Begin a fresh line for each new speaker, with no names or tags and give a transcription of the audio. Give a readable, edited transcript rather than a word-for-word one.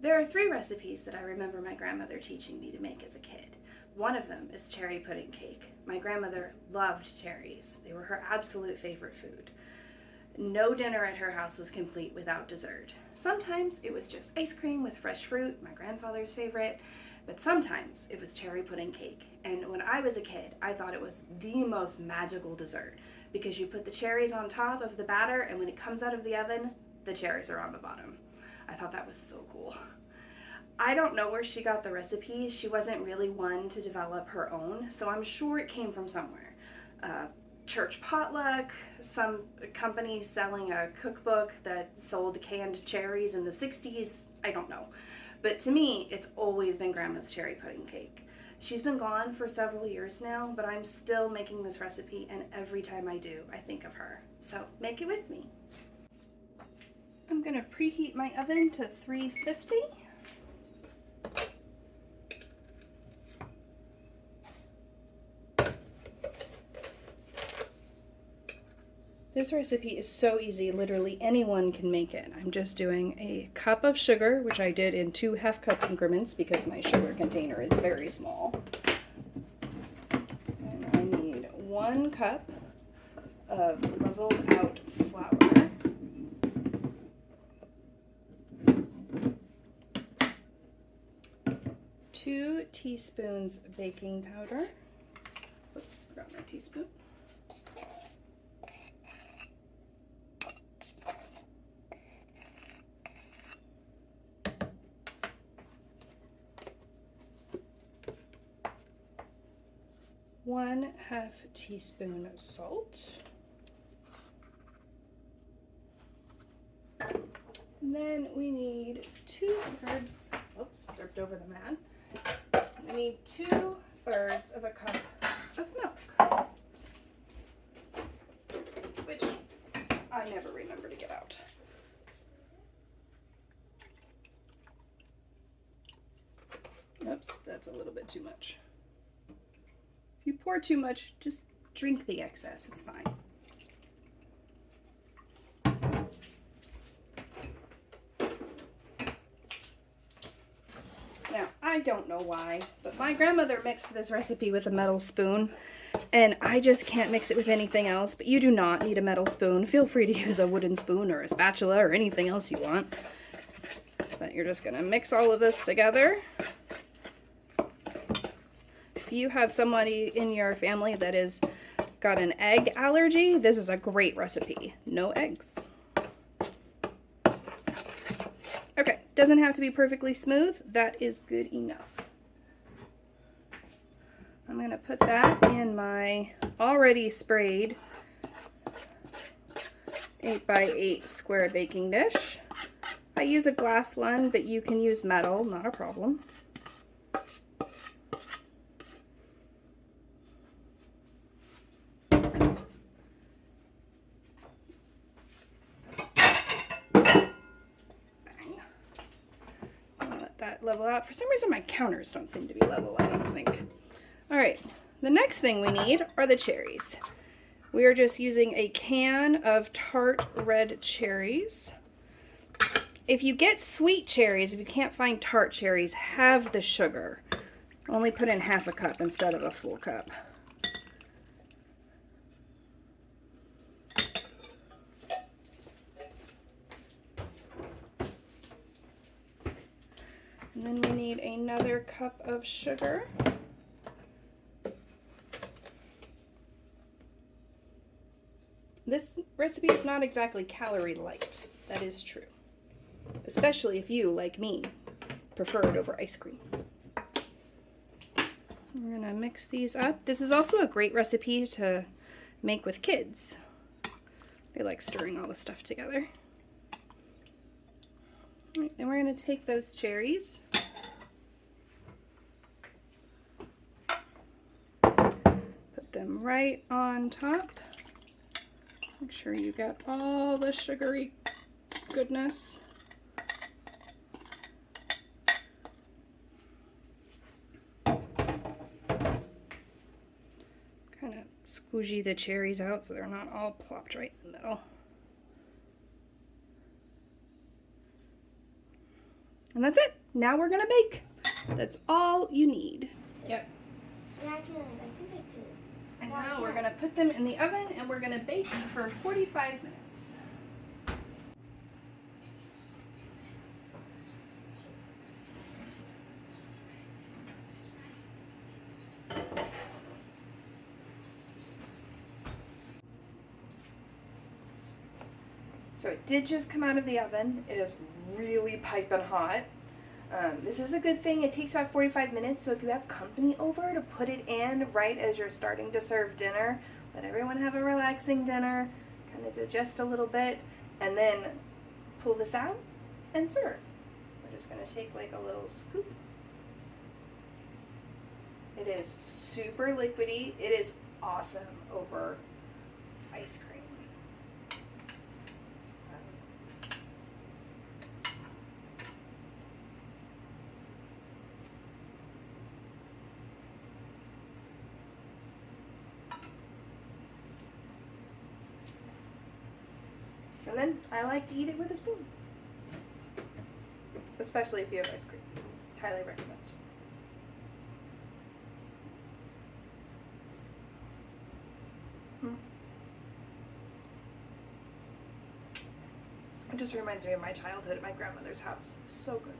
There are 3 recipes that I remember my grandmother teaching me to make as a kid. One of them is cherry pudding cake. My grandmother loved cherries. They were her absolute favorite food. No dinner at her house was complete without dessert. Sometimes it was just ice cream with fresh fruit, my grandfather's favorite, but sometimes it was cherry pudding cake. And when I was a kid, I thought it was the most magical dessert because you put the cherries on top of the batter, and when it comes out of the oven, the cherries are on the bottom. I thought that was so cool. I don't know where she got the recipe. She wasn't really one to develop her own, so I'm sure it came from somewhere. Church potluck, some company selling a cookbook that sold canned cherries in the 60s, I don't know. But to me, it's always been Grandma's cherry pudding cake. She's been gone for several years now, but I'm still making this recipe, and every time I do, I think of her. So make it with me. I'm gonna preheat my oven to 350. This recipe is so easy, literally anyone can make it. I'm just doing a cup of sugar, which I did in 2 half-cup increments because my sugar container is very small. And I need 1 cup of leveled out flour. Two teaspoons baking powder. Oops, forgot my teaspoon. 1/2 teaspoon salt. And then we need 2/3, oops, tripped over the man. We need 2/3 of a cup of milk, which I never remember to get out. Oops, that's a little bit too much. If you pour too much, just drink the excess, it's fine. Now, I don't know why, but my grandmother mixed this recipe with a metal spoon, and I just can't mix it with anything else, but you do not need a metal spoon. Feel free to use a wooden spoon or a spatula or anything else you want. But you're just gonna mix all of this together. If you have somebody in your family that has got an egg allergy, this is a great recipe. No eggs. Okay, doesn't have to be perfectly smooth. That is good enough. I'm going to put that in my already sprayed 8x8 square baking dish. I use a glass one, but you can use metal, not a problem. Level out. For some reason my counters don't seem to be level, I don't think. Alright, the next thing we need are the cherries. We are just using a can of tart red cherries. If you get sweet cherries, if you can't find tart cherries, have the sugar. Only put in 1/2 cup instead of a full cup. And then we need another cup of sugar. This recipe is not exactly calorie light, that is true. Especially if you, like me, prefer it over ice cream. We're gonna mix these up. This is also a great recipe to make with kids. They like stirring all the stuff together. And we're going to take those cherries, put them right on top. Make sure you get all the sugary goodness. Kind of squishy the cherries out so they're not all plopped right in the middle. And that's it. Now we're gonna bake. That's all you need. Yep.
Yeah, I think I do.
And now we're gonna put them in the oven and we're gonna bake for 45 minutes. So it did just come out of the oven. It is really piping hot. This is a good thing. It takes about 45 minutes, so if you have company over, to put it in right as you're starting to serve dinner. Let everyone have a relaxing dinner, kind of digest a little bit, and then pull this out and serve. We're just going to take like a little scoop. It is super liquidy. It is awesome over ice cream. And then I like to eat it with a spoon, especially if you have ice cream. Highly recommend. It just reminds me of my childhood at my grandmother's house. So good.